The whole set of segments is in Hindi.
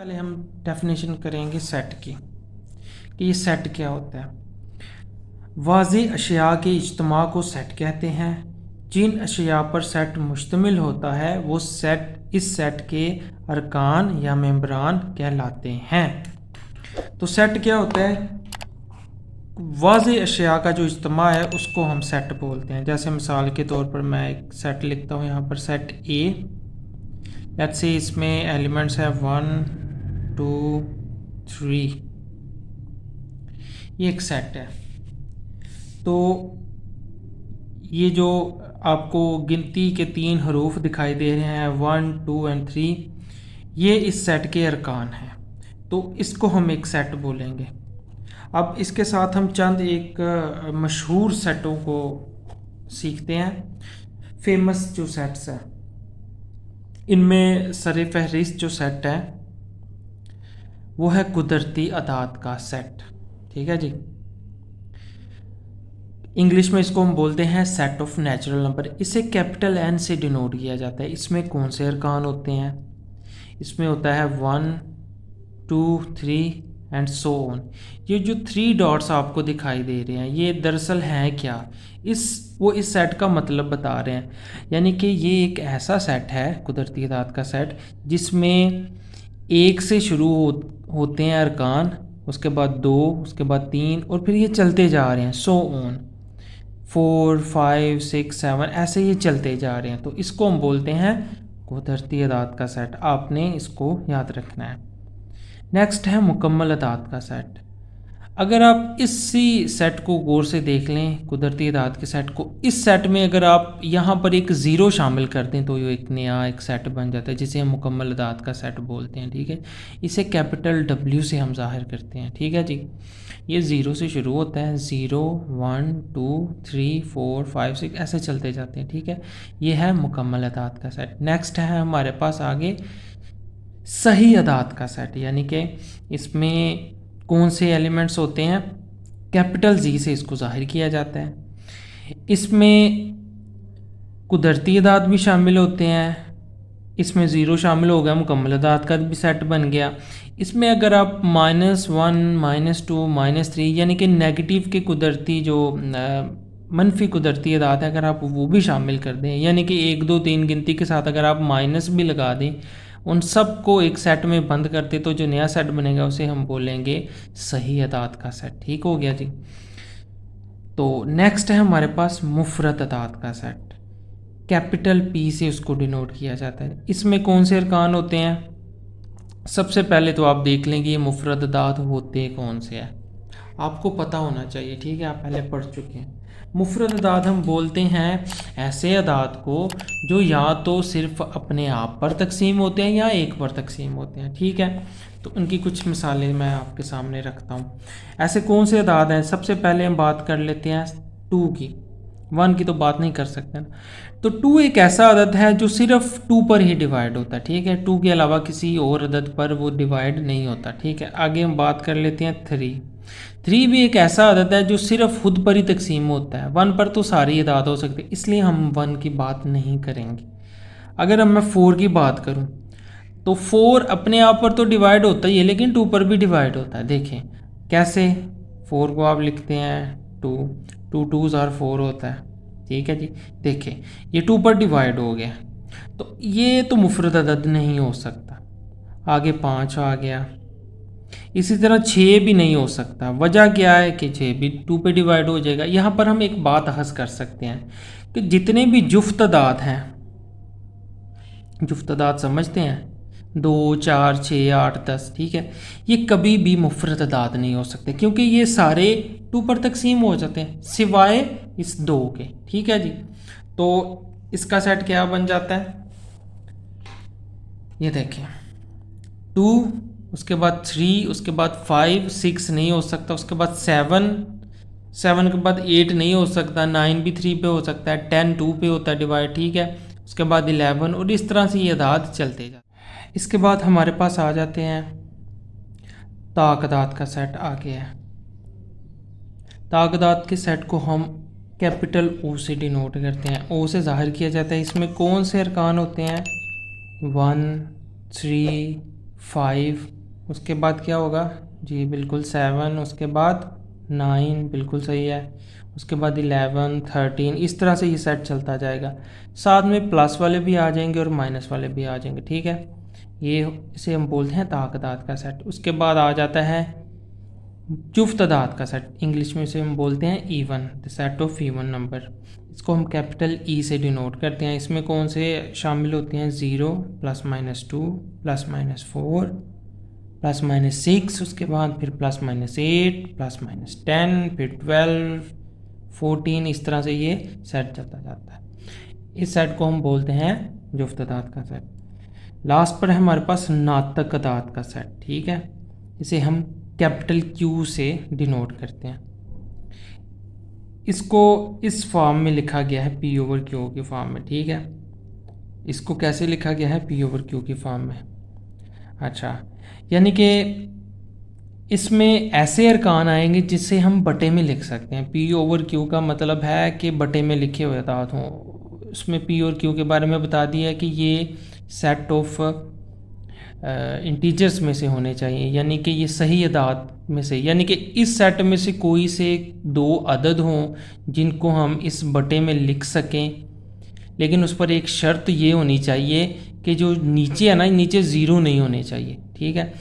पहले हम डेफिनेशन करेंगे सेट की कि ये सेट क्या होता है। वाज़े अशिया के इज्तमा को सेट कहते हैं। जिन अशिया पर सेट मुश्तमिल होता है वो सेट इस सेट के अरकान या मेंबरान कहलाते हैं। तो सेट क्या होता है? वाज़े अशिया का जो इज्तमा है उसको हम सेट बोलते हैं। जैसे मिसाल के तौर पर मैं एक सेट लिखता हूँ यहाँ पर, सेट ए। लेट्स से इसमें एलिमेंट्स है 1 2 3। ये एक सेट है। तो ये जो आपको गिनती के 3 हरूफ दिखाई दे रहे हैं 1 2 एंड 3, ये इस सेट के अरकान हैं। तो इसको हम एक सेट बोलेंगे। अब इसके साथ हम चंद एक मशहूर सेटों को सीखते हैं। फेमस जो सेट्स हैं, इनमें सर फहरिस्त जो सेट है वो है कुदरती अदाद का सेट। ठीक है जी। इंग्लिश में इसको हम बोलते हैं सेट ऑफ नेचुरल नंबर। इसे कैपिटल एन से डिनोट किया जाता है। इसमें कौन से अरकान होते हैं? इसमें होता है 1 2 3 एंड सो ऑन। ये जो 3 डॉट्स आपको दिखाई दे रहे हैं ये दरअसल हैं क्या? वो इस सेट का मतलब बता रहे हैं। यानी कि ये एक ऐसा सेट है, कुदरती अदाद का सेट, जिसमें 1 से शुरू होते हैं अरकान, उसके बाद 2, उसके बाद 3 और फिर ये चलते जा रहे हैं, सो ऑन 4 5 6 7 ऐसे ये चलते जा रहे हैं। तो इसको हम बोलते हैं कुदरती अदाद का सेट। आपने इसको याद रखना है। नेक्स्ट है मुकम्मल अदाद का सेट। अगर आप इसी सेट को गौर से देख लें, कुदरती अदाद के सेट को, इस सेट में अगर आप यहाँ पर एक ज़ीरो शामिल कर दें तो ये एक नया एक सेट बन जाता है जिसे हम मुकम्मल अदाद का सेट बोलते हैं। ठीक है, इसे कैपिटल W से हम ज़ाहिर करते हैं। ठीक है जी। ये ज़ीरो से शुरू होता है, 0 1 2 3 4 5 6 ऐसे चलते जाते हैं। ठीक है, ये है मुकम्मल अदाद का सेट। नेक्स्ट है हमारे पास आगे सही अदाद का सेट, यानी कि इसमें कौन से एलिमेंट्स होते हैं? कैपिटल Z से इसको ज़ाहिर किया जाता है। इसमें कुदरती अदाद भी शामिल होते हैं। इसमें ज़ीरो शामिल हो गया, मुकम्मल अदाद का भी सेट बन गया। इसमें अगर आप -1 -2 -3 यानी कि नेगेटिव के कुदरती जो मनफी कुदरती अदाद है, अगर आप वो भी शामिल कर दें, यानी कि 1 2 3 गिनती के साथ अगर आप माइनस भी लगा दें, उन सब को एक सेट में बंद करते तो जो नया सेट बनेगा उसे हम बोलेंगे सही अदाद का सेट। ठीक हो गया जी। तो नेक्स्ट है हमारे पास मुफरत अदाद का सेट। कैपिटल P से उसको डिनोट किया जाता है। इसमें कौन से अरकान होते हैं? सबसे पहले तो आप देख लेंगे ये मुफरत अदाद होते कौन से हैं, आपको पता होना चाहिए। ठीक है, आप पहले पढ़ चुके हैं। मुफरद अदाद हम बोलते हैं ऐसे अदाद को जो या तो सिर्फ अपने आप पर तकसीम होते हैं या एक पर तकसीम होते हैं। ठीक है, तो उनकी कुछ मिसालें मैं आपके सामने रखता हूँ। ऐसे कौन से अदाद हैं? सबसे पहले हम बात कर लेते हैं 2 की। 1 की तो बात नहीं कर सकते ना। तो 2 एक ऐसा अदद है जो सिर्फ 2 पर ही डिवाइड होता है। ठीक है, 2 के अलावा किसी और अदद पर वो डिवाइड नहीं होता। ठीक है, आगे हम बात कर लेते हैं 3 भी एक ऐसा अदद है जो सिर्फ खुद पर ही तकसीम होता है। 1 पर तो सारी अदाद हो सकती है, इसलिए हम 1 की बात नहीं करेंगे। अगर अब मैं 4 की बात करूं तो 4 अपने आप पर तो डिवाइड होता ही है, लेकिन 2 पर भी डिवाइड होता है। देखें कैसे, 4 को आप लिखते हैं 2 2 2 4 होता है। ठीक है जी, देखें ये 2 पर डिवाइड हो गया, तो ये तो मुफरद अदद नहीं हो सकता। आगे 5 आ गया। इसी तरह 6 भी नहीं हो सकता। वजह क्या है कि 6 भी 2 पे डिवाइड हो जाएगा। यहाँ पर हम एक बात हस कर सकते हैं कि जितने भी जुफ्त अदाद हैं, जुफ्त अदाद समझते हैं, 2 4 6 8 10, ठीक है, ये कभी भी मुफरद अदाद नहीं हो सकते क्योंकि ये सारे 2 पर तकसीम हो जाते हैं सिवाय इस 2 के। ठीक है जी। तो इसका सेट क्या बन जाता है? ये देखें 2, उसके बाद 3, उसके बाद 5 6 नहीं हो सकता, उसके बाद 7 के बाद 8 नहीं हो सकता, 9 भी 3 पे हो सकता है, 10 2 पे होता है डिवाइड। ठीक है, उसके बाद 11 और इस तरह से ये अदाद चलते जाते हैं। इसके बाद हमारे पास आ जाते हैं ताकदात का सेट आ गया है। ताकदात के सेट को हम कैपिटल O से डिनोट करते हैं, O से ज़ाहिर किया जाता है। इसमें कौन से अरकान होते हैं? 1 3 5 उसके बाद क्या होगा जी, बिल्कुल 7, उसके बाद 9, बिल्कुल सही है, उसके बाद 11, 13, इस तरह से ये सेट चलता जाएगा। साथ में प्लस वाले भी आ जाएंगे और माइनस वाले भी आ जाएंगे, ठीक है। ये इसे हम बोलते हैं ताकदात का सेट। उसके बाद आ जाता है जुफ्त अदाद का सेट, इंग्लिश में इसे हम बोलते हैं even, the set of even number. इसको हम कैपिटल ई से डिनोट करते हैं। इसमें कौन से शामिल होते हैं? 0, +-2, +-4, +-6, उसके बाद फिर +-8, +-10, फिर 12, 14, इस तरह से ये सेट चलता जाता है। इस सेट को हम बोलते हैं जुफ्त अदाद का सेट। लास्ट पर है हमारे पास नातक अदाद का सेट, ठीक है। इसे हम कैपिटल क्यू से डिनोट करते हैं। इसको इस फॉर्म में लिखा गया है P/Q की फॉर्म में, ठीक है। इसको कैसे लिखा गया है? P/Q की फॉर्म में। अच्छा, यानी कि इसमें ऐसे अरकान आएंगे जिसे हम बटे में लिख सकते हैं। P/Q का मतलब है कि बटे में लिखे हुए अदाद हों। उसमें P और Q के बारे में बता दिया कि ये सेट ऑफ इंटीजर्स में से होने चाहिए, यानी कि ये सही अदाद में से, यानी कि इस सेट में से कोई से 2 अदद हों जिनको हम इस बटे में लिख सकें। लेकिन उस पर एक शर्त ये होनी चाहिए कि जो नीचे है ना, नीचे ज़ीरो नहीं होने चाहिए, ठीक है।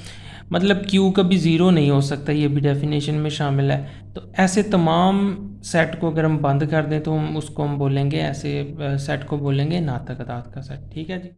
मतलब Q कभी ज़ीरो नहीं हो सकता, ये भी डेफिनेशन में शामिल है। तो ऐसे तमाम सेट को अगर हम बंद कर दें तो हम उसको हम बोलेंगे, ऐसे सेट को बोलेंगे नातक अदाद का सेट, ठीक है जी।